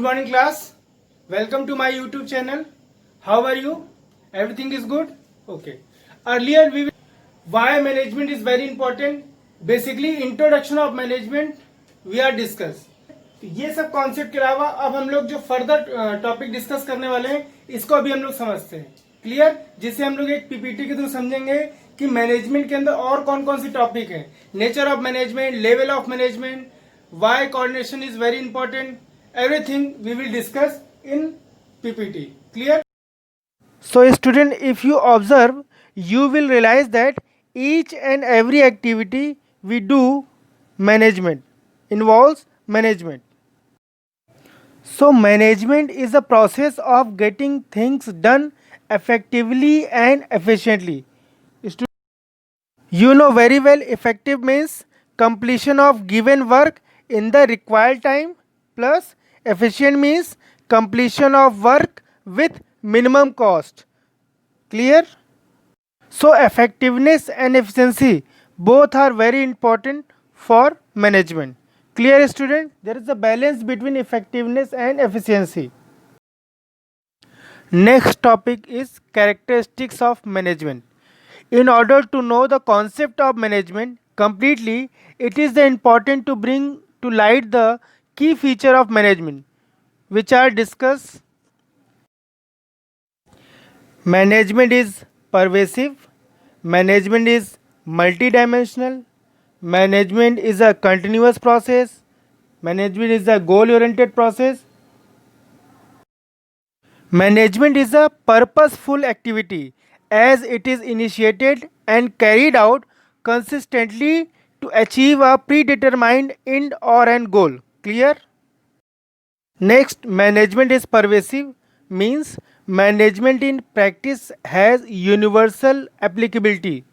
Good morning class. Welcome to my YouTube channel. How are you? Everything is good? Okay. Earlier we why management is very important. Basically introduction of management we are discuss. ये सब concept के अलावा अब हम लोग जो further topic discuss करने वाले हैं इसको अभी हम लोग समझते हैं. क्लियर? जिसे हम लोग एक पीपीटी के थ्रू समझेंगे कि मैनेजमेंट के अंदर और कौन कौन सी टॉपिक है. Nature of management, level of management, why coordination is very important, everything we will discuss in PPT. Clear? So student, if you observe, you will realize that each and every activity we do management involves management. So management is the process of getting things done effectively and efficiently. You know very well, effective means completion of given work in the required time, plus efficient means completion of work with minimum cost. Clear? So effectiveness and efficiency both are very important for management. Clear student? There is a balance between effectiveness and efficiency. Next topic is characteristics of management. In order to know the concept of management completely, it is important to bring to light the key feature of management, which are discussed. Management is pervasive, management is multidimensional, management is a continuous process, management is a goal-oriented process, management is a purposeful activity as it is initiated and carried out consistently to achieve a predetermined end or an goal. Clear? Next, management is pervasive means management in practice has universal applicability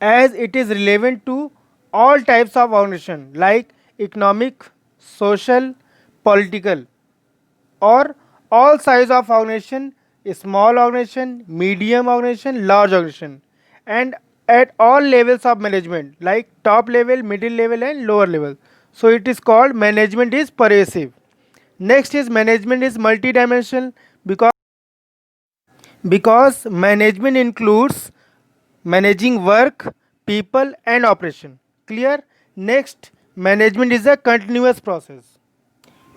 as it is relevant to all types of organization like economic, social, political, or all size of organization, small organization, medium organization, large organization, and at all levels of management like top level, middle level and lower level. So it is called management is pervasive. Next is management is multidimensional because management includes managing work, people and operation. Clear? Next, management is a continuous process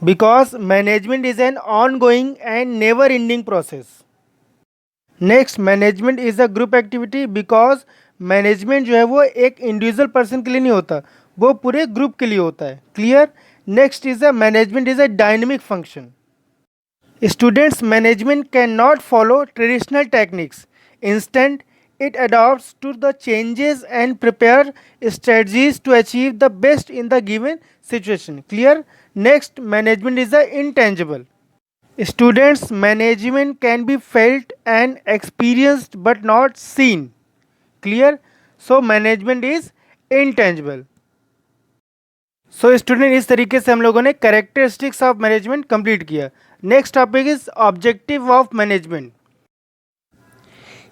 because management is an ongoing and never ending process. Next, management is a group activity because management जो है वो एक individual person के लिए नहीं होता, वो पूरे ग्रुप के लिए होता है. Clear? Next is a management is a dynamic function. Students, management can not follow traditional techniques. Instant it adapts to the changes and prepare strategies to achieve the best in the given situation. Clear? Next, management is a intangible. Students, management can be felt and experienced but not seen. Clear? So management is intangible. So student, इस तरीके से हम लोगों ने characteristics of management complete किया. Next topic is objective of management.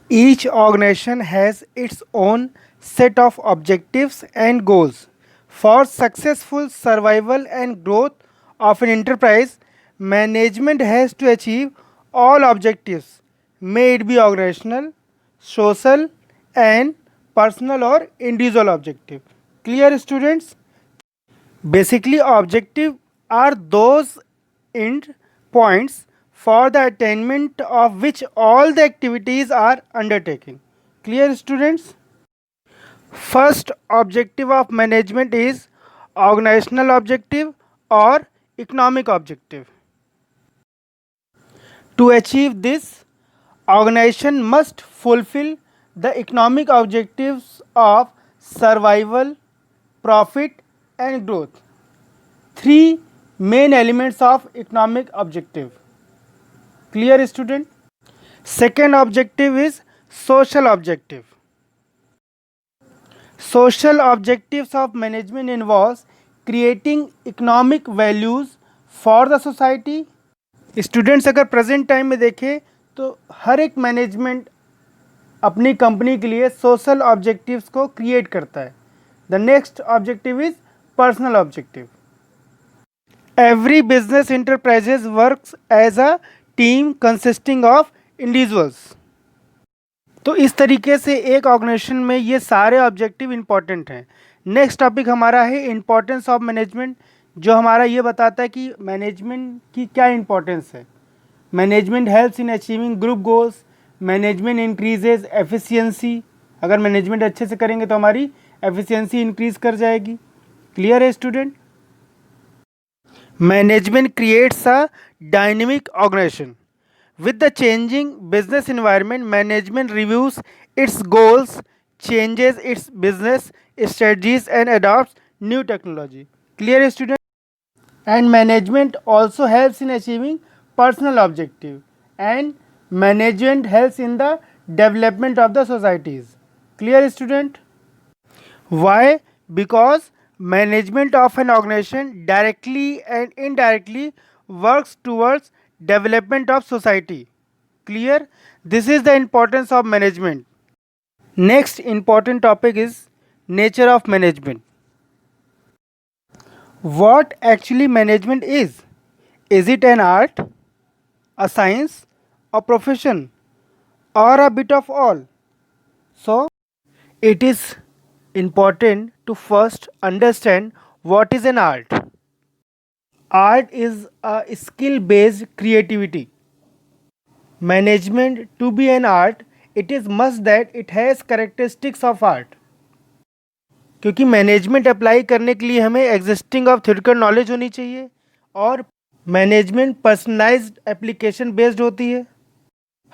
Each organization has its own set of objectives and goals. For successful survival and growth of an enterprise, management has to achieve all objectives, may it be organizational, social, and personal or individual objective. Clear students? Basically, objectives are those end points for the attainment of which all the activities are undertaken. Clear students? First objective of management is organizational objective or economic objective. To achieve this, organization must fulfill the economic objectives of survival, profit and growth. Three main elements of economic objective. Clear student? Second objective is social objective. Social objectives of management involves creating economic values for the society. Students, अगर present time में देखें तो हर एक management अपनी company के लिए social objectives को create करता है. The next objective is personal objective. Every business enterprises works as a team consisting of individuals. तो इस तरीके से एक ऑर्गेनाइजेशन में ये सारे ऑब्जेक्टिव इंपॉर्टेंट हैं. नेक्स्ट टॉपिक हमारा है इंपॉर्टेंस ऑफ मैनेजमेंट, जो हमारा ये बताता है कि मैनेजमेंट की क्या इंपॉर्टेंस है. Management helps in achieving group goals. Management increases efficiency. अगर मैनेजमेंट अच्छे से करेंगे तो हमारी एफिशिएंसी इंक्रीज कर जाएगी. क्लियर है student? Management creates a dynamic organisation. With the changing business environment, management reviews its goals, changes its business strategies, and adopts new technology. Clear, student? And management also helps in achieving personal objective. And management helps in the development of the societies. Clear, student? Why? Because management of an organization directly and indirectly works towards development of society. Clear? This is the importance of management. Next important topic is nature of management. What actually management is? Is it an art, a science, a profession, or a bit of all? So, it is important to first understand what is an art. Art is a skill based creativity. Management to be an art, it is must that it has characteristics of art. क्योंकि management apply करने के लिए हमें existing of theoretical knowledge होनी चाहिए और management personalised application based होती है.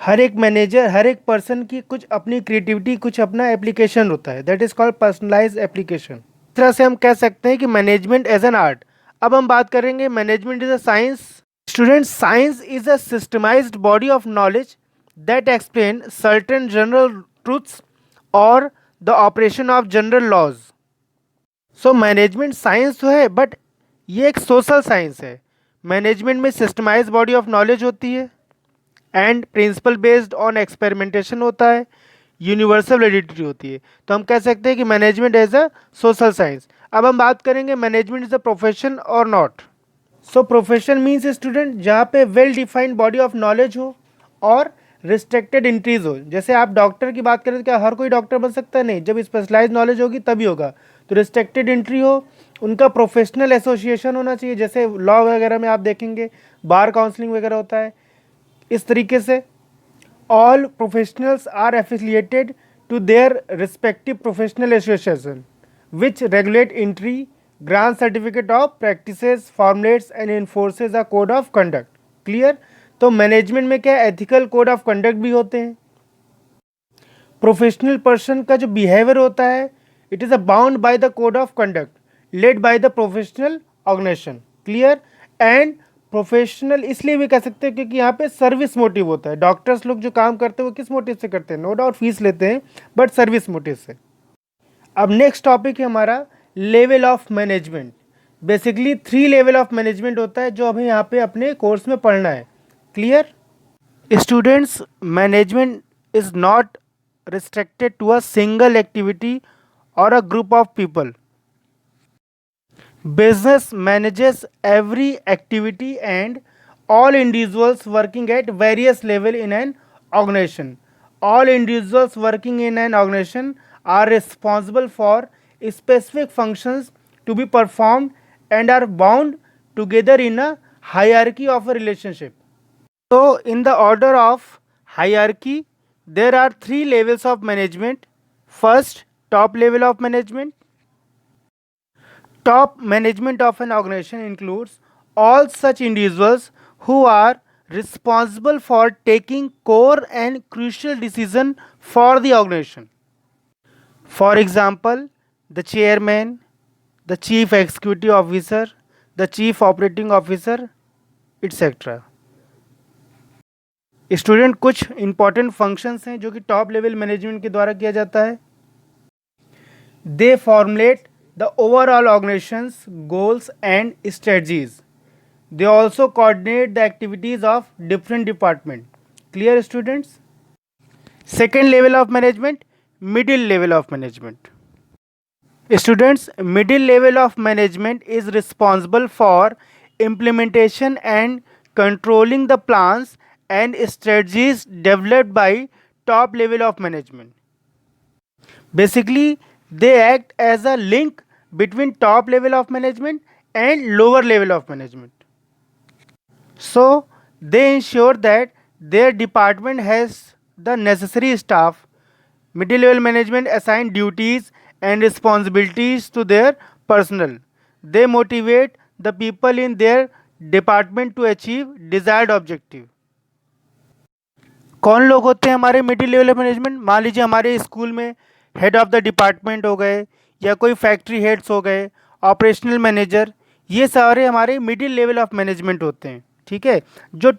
हर एक मैनेजर, हर एक पर्सन की कुछ अपनी क्रिएटिविटी, कुछ अपना एप्लीकेशन होता है. That is called personalised application. इस तरह से हम कह सकते हैं कि मैनेजमेंट एज एन आर्ट. अब हम बात करेंगे management is a science. Student, science is a systemised body of knowledge that explain certain general truths और the operation of general laws. So management science तो है, बट ये एक सोशल साइंस है. मैनेजमेंट में सिस्टमाइज बॉडी ऑफ नॉलेज होती है and principle based on experimentation होता है, यूनिवर्सल वैलिडिटी होती है. तो हम कह सकते हैं कि management as a social science. अब हम बात करेंगे मैनेजमेंट इज अ प्रोफेशन और not. So profession means student जहाँ पे well defined body of knowledge हो और रिस्ट्रिक्टेड एंट्रीज हो. जैसे आप डॉक्टर की बात करें तो क्या हर कोई डॉक्टर बन सकता है? नहीं. जब स्पेशलाइज नॉलेज होगी तभी होगा. तो रिस्ट्रिक्टेड एंट्री हो, उनका प्रोफेशनल एसोसिएशन होना चाहिए. जैसे लॉ वगैरह में आप देखेंगे बार काउंसलिंग वगैरह होता है. इस तरीके से all professionals are affiliated to their respective professional association which regulate entry, grant certificate of practices, formulates and enforces a code of conduct. Clear? तो मैनेजमेंट में क्या एथिकल कोड ऑफ कंडक्ट भी होते हैं. प्रोफेशनल पर्सन का जो behaviour होता है it is a bound by the code of conduct laid by the professional organisation. Clear? And professional इसलिए भी कह सकते हैं क्योंकि यहाँ पे सर्विस मोटिव होता है. डॉक्टर्स लोग जो काम करते हैं वो किस मोटिव से करते हैं? नो डाउट फीस लेते हैं, बट सर्विस मोटिव से. अब नेक्स्ट टॉपिक है हमारा level of management. Basically 3 level of management होता है जो हमें यहाँ पे अपने कोर्स में पढ़ना है. Clear? Students, management is not restricted to a single activity or a group of people. Business manages every activity and all individuals working at various level in an organization. All individuals working in an organization are responsible for specific functions to be performed and are bound together in a hierarchy of a relationship. So, in the order of hierarchy, there are 3 levels of management. First, top level of management. Top management of an organization includes all such individuals who are responsible for taking core and crucial decision for the organization. For example, the chairman, the chief executive officer, the chief operating officer, etc. Student, कुछ important functions हैं जो कि top level management के द्वारा किया जाता है. They formulate the overall organisations goals and strategies. They also coordinate the activities of different department. Clear students? Second level of management, middle level of management. Students, middle level of management is responsible for implementation and controlling the plans and strategies developed by top level of management. Basically, they act as a link between top level of management and lower level of management. So, they ensure that their department has the necessary staff. Middle level management assign duties and responsibilities to their personnel. They motivate the people in their department to achieve desired objective. कौन लोग होते हैं हमारे middle level management? मान लीजिए हमारे school में head of the department हो गए, या कोई फैक्ट्री हेड्स हो गए, ऑपरेशनल मैनेजर, ये सारे हमारे मिडिल लेवल ऑफ मैनेजमेंट होते हैं. ठीक है, जो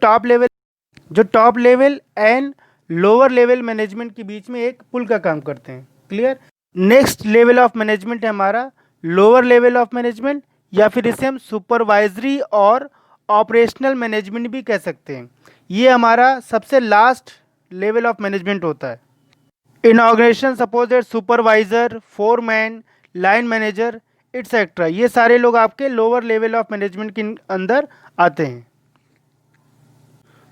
top level and lower level management के बीच में एक पुल का काम करते हैं. Clear? Next level of management है हमारा लोअर लेवल ऑफ मैनेजमेंट, या फिर इसे हम सुपरवाइजरी और ऑपरेशनल मैनेजमेंट भी कह सकते हैं. ये हमारा सबसे लास्ट लेवल ऑफ मैनेजमेंट होता है. इन organisation suppose that supervisor, foreman, line manager etcetera, ये सारे लोग आपके लोअर लेवल ऑफ मैनेजमेंट के अंदर आते हैं.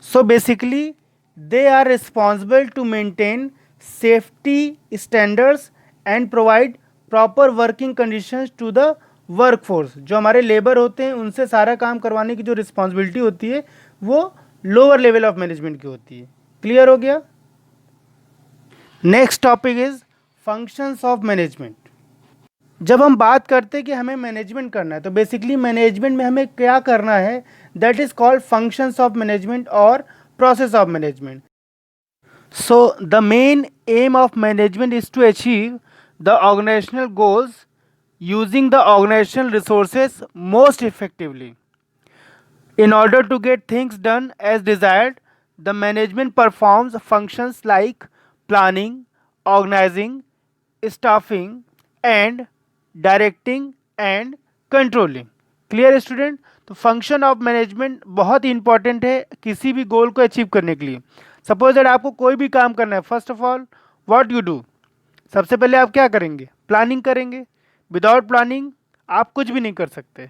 So basically they are responsible to maintain safety standards and provide proper working conditions to the workforce. जो हमारे लेबर होते हैं उनसे सारा काम करवाने की जो रिस्पॉन्सिबिलिटी होती है वो लोअर लेवल ऑफ मैनेजमेंट की होती है. क्लियर हो गया? Next topic is functions of management. जब हम बात करते हैं कि हमें मैनेजमेंट करना है, तो बेसिकली मैनेजमेंट में हमें क्या करना है, that is called functions of management और process of management. So the main aim of management is to achieve the organizational goals using the organizational resources most effectively. In order to get things done as desired, the management performs functions like planning, organizing, staffing and directing and controlling. Clear student? तो function of management बहुत ही important है किसी भी गोल को achieve करने के लिए. Suppose that आपको कोई भी काम करना है, first of all what you do, सबसे पहले आप क्या करेंगे? प्लानिंग करेंगे. विदाउट प्लानिंग आप कुछ भी नहीं कर सकते.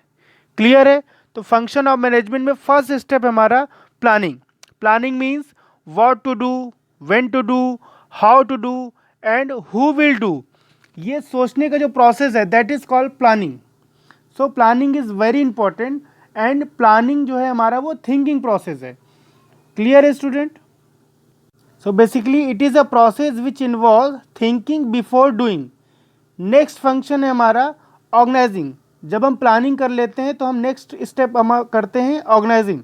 क्लियर है? तो फंक्शन ऑफ मैनेजमेंट में फर्स्ट स्टेप हमारा planning. Planning means what to do, when to do, how to do and who will do. ये सोचने का जो प्रोसेस है that is called planning. So planning is very important and planning जो है हमारा वो थिंकिंग प्रोसेस है. क्लियर है student? So basically it is a process which involve thinking before doing. Next function है हमारा ऑर्गेनाइजिंग. जब हम प्लानिंग कर लेते हैं तो हम नेक्स्ट स्टेप हम करते हैं organising.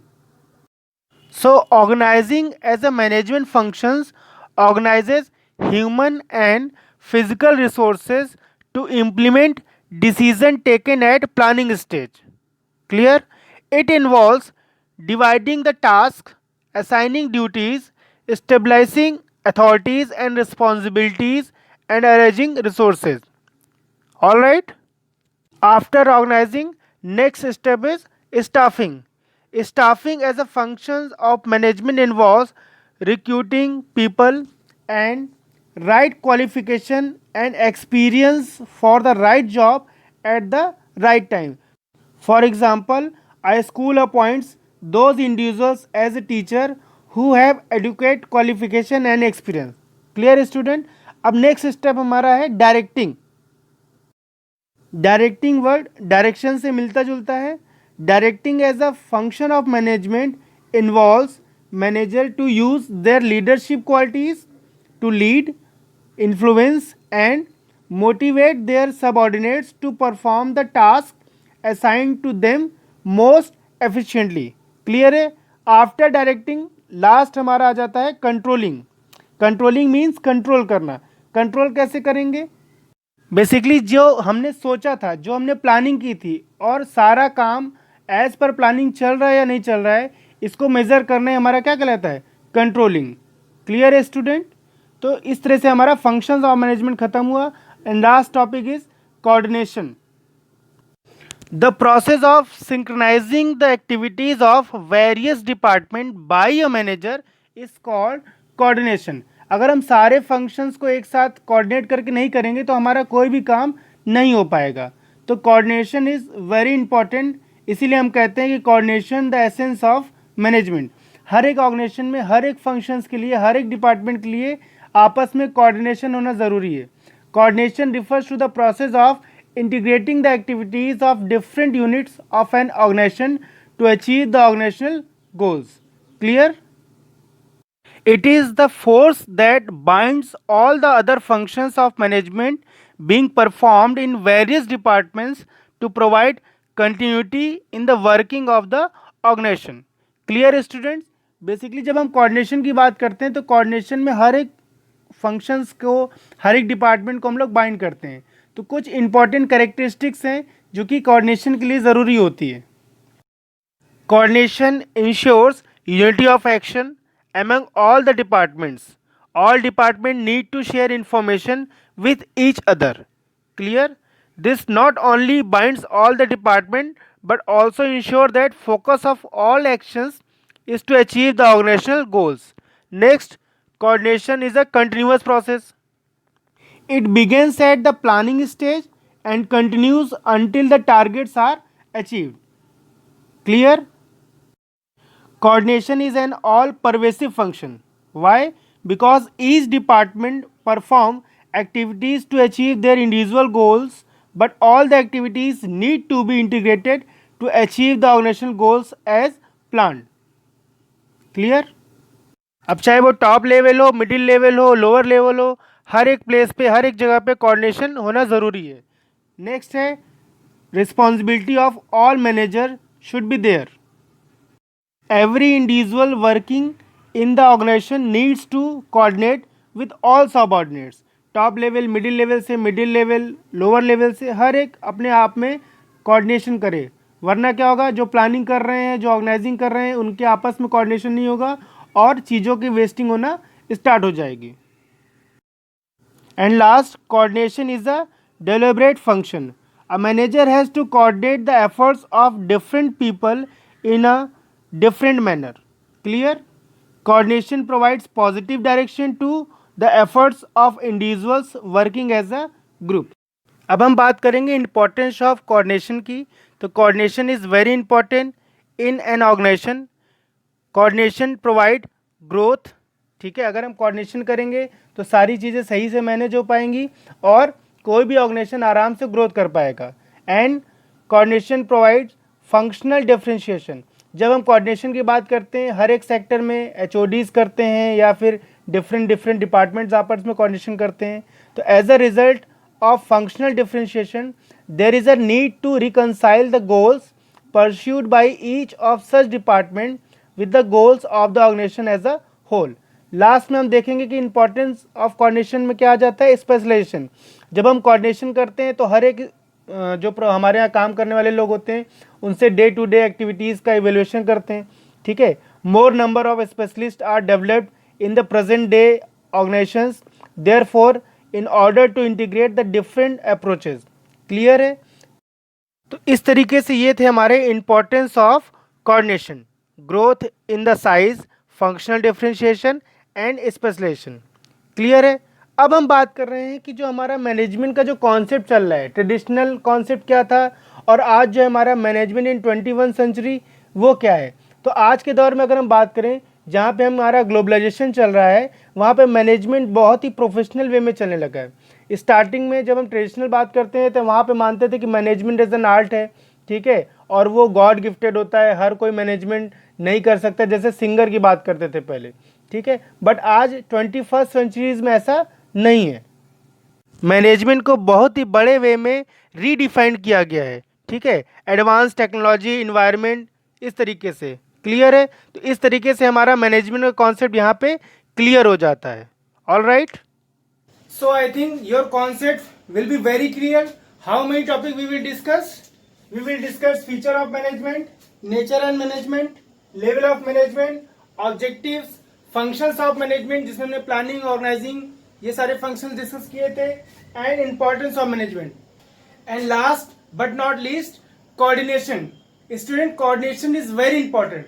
So organising as a management functions organises human and physical resources to implement decision taken at planning stage. Clear? It involves dividing the task, assigning duties, establishing authorities and responsibilities and arranging resources. All right? After organizing, next step is staffing. Staffing as a function of management involves recruiting people and right qualification and experience for the right job at the right time. For example, a school appoints those individuals as a teacher who have adequate qualification and experience. Clear student? अब next step हमारा है directing. Directing word direction से मिलता जुलता है. Directing as a function of management involves manager to use their leadership qualities to lead, influence and motivate their subordinates to perform the task assigned to them most efficiently. Clear है? After directing last हमारा आ जाता है controlling. Controlling means control करना. Control कैसे करेंगे? Basically जो हमने सोचा था, जो हमने प्लानिंग की थी और सारा काम एज पर प्लानिंग चल रहा है या नहीं चल रहा है, इसको मेजर करना हमारा क्या कहलाता है? कंट्रोलिंग. क्लियर है स्टूडेंट? तो इस तरह से हमारा फंक्शंस ऑफ मैनेजमेंट खत्म हुआ. And last topic is coordination. The process of synchronising the activities of various department by a manager is called coordination. अगर हम सारे फंक्शंस को एक साथ कोऑर्डिनेट करके नहीं करेंगे तो हमारा कोई भी काम नहीं हो पाएगा. तो कोऑर्डिनेशन इज वेरी इंपॉर्टेंट इसीलिए हम कहते हैं कि coordination the essence of management. हर एक ऑर्गेनाइजेशन में हर एक फंक्शंस के लिए, हर एक डिपार्टमेंट के लिए आपस में कोऑर्डिनेशन होना ज़रूरी है। Coordination refers to the process of integrating the activities of different units of an organization to achieve the organizational goals. Clear? It is the force that binds all the other functions of management being performed in various departments to provide continuity in the working of the organization. Clear students? Basically जब हम coordination की बात करते हैं तो coordination में हर एक functions को, हर एक डिपार्टमेंट को हम लोग बाइंड करते हैं। तो कुछ इंपॉर्टेंट कैरेक्टरिस्टिक्स हैं जो कि कोऑर्डिनेशन के लिए ज़रूरी होती है। Coordination ensures unity of action among all the departments. All departments need to share information with each other. Clear? This not only binds all the department but also ensure that focus of all actions is to achieve the organizational goals. Next, coordination is a continuous process. It begins at the planning stage and continues until the targets are achieved. Clear? Coordination is an all-pervasive function. Why? Because each department perform activities to achieve their individual goals, but all the activities need to be integrated to achieve the organizational goals as planned. Clear? अब चाहे वो top level हो, middle level हो, lower level हो, हर एक place पे, हर एक जगह पे कोऑर्डिनेशन होना ज़रूरी है। नेक्स्ट है responsibility of all manager should be there. Every individual working in the organization needs to coordinate with all subordinates. Top level, middle level से मिडिल लेवल, लोअर लेवल से हर एक अपने आप में कोऑर्डिनेशन करे, वरना क्या होगा, जो प्लानिंग कर रहे हैं, जो ऑर्गेनाइजिंग कर रहे हैं, उनके आपस में कोऑर्डिनेशन नहीं होगा और चीज़ों की वेस्टिंग होना स्टार्ट हो जाएगी। And last, coordination is a deliberate function. A manager has to coordinate the efforts of different people in a different manner. Clear? Coordination provides positive direction to the efforts of individuals working as a group. अब हम बात करेंगे importance of coordination की। तो coordination is very important in an organisation. Coordination provide growth. ठीक है, अगर हम कोऑर्डिनेशन करेंगे तो सारी चीज़ें सही से मैनेज हो पाएंगी और कोई भी ऑर्गेनाइजेशन आराम से ग्रोथ कर पाएगा। And coordination provide functional differentiation. जब हम कोऑर्डिनेशन की बात करते हैं, हर एक सेक्टर में HODs करते हैं या फिर डिफरेंट डिपार्टमेंट्स आपस में कोऑर्डिनेशन करते हैं। तो as a result of functional differentiation there is a need to reconcile the goals pursued by each of such department with the goals of the organisation as a whole. Last में हम देखेंगे कि importance of coordination में क्या आ जाता है, specialisation. जब हम कोऑर्डिनेशन करते हैं तो हर एक जो हमारे यहाँ काम करने वाले लोग होते हैं उनसे डे टू डे एक्टिविटीज़ का इवेल्युएशन करते हैं। ठीक है, more number of specialist are developed in the present day organisations, therefore in order to integrate the different approaches. Clear है? तो इस तरीके से ये थे हमारे importance of coordination, growth in the size, functional differentiation and specialisation. Clear है? अब हम बात कर रहे हैं कि जो हमारा मैनेजमेंट का जो कॉन्सेप्ट चल रहा है, ट्रेडिशनल कॉन्सेप्ट क्या था और आज जो हमारा मैनेजमेंट इन 21 सेंचुरी वो क्या है। तो आज के दौर में अगर हम बात करें, जहाँ पे हमारा ग्लोबलाइजेशन चल रहा है, वहाँ पे मैनेजमेंट बहुत ही प्रोफेशनल वे में चलने लगा है। स्टार्टिंग में जब हम ट्रेडिशनल बात करते हैं तो वहाँ पे मानते थे कि मैनेजमेंट एज एन आर्ट है। ठीक है, और वो गॉड गिफ्टेड होता है, हर कोई मैनेजमेंट नहीं कर सकता, जैसे सिंगर की बात करते थे पहले। ठीक है, बट आज 21st सेंचुरीज में ऐसा नहीं है। मैनेजमेंट को बहुत ही बड़े वे में रीडिफाइन किया गया है। ठीक है, एडवांस टेक्नोलॉजी, इन्वायरमेंट, इस तरीके से। क्लियर है? तो इस तरीके से हमारा मैनेजमेंट का कॉन्सेप्ट यहाँ पे क्लियर हो जाता है। All right, so I think your concept will be very clear. How many topic we will discuss? We will discuss feature of management, nature and management, level of management, objectives, functions of management जिसमें हमने planning, organising, ये सारे functions discuss किए थे, and importance of management, and last but not least coordination. Student, coordination is very important.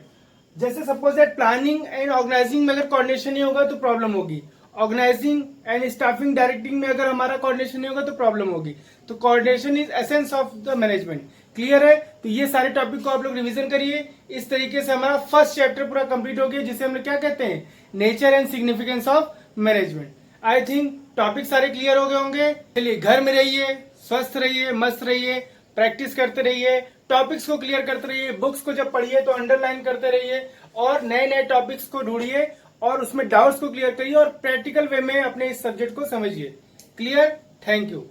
जैसे suppose that planning and organising में अगर coordination नहीं होगा तो प्रॉब्लम होगी, ऑर्गेनाइजिंग एंड स्टाफिंग डायरेक्टिंग में अगर हमारा कोऑर्डिनेशन नहीं होगा तो प्रॉब्लम होगी। तो coordination is essence of the management. Clear है? तो ये सारे टॉपिक को आप लोग रिवीजन करिए। इस तरीके से हमारा फर्स्ट चैप्टर पूरा कंप्लीट हो गया, जिसे हम लोग क्या कहते हैं, nature and significance of management. I think topic सारे क्लियर हो गए होंगे। चलिए, घर में रहिए, स्वस्थ रहिए, मस्त रहिए, प्रैक्टिस करते रहिए, टॉपिक्स को क्लियर करते रहिए, बुक्स को जब पढ़िए तो अंडरलाइन करते रहिए और नए नए टॉपिक्स को ढूंढिए और उसमें डाउट्स को क्लियर करिए और प्रैक्टिकल वे में अपने इस सब्जेक्ट को समझिए। क्लियर? Thank you.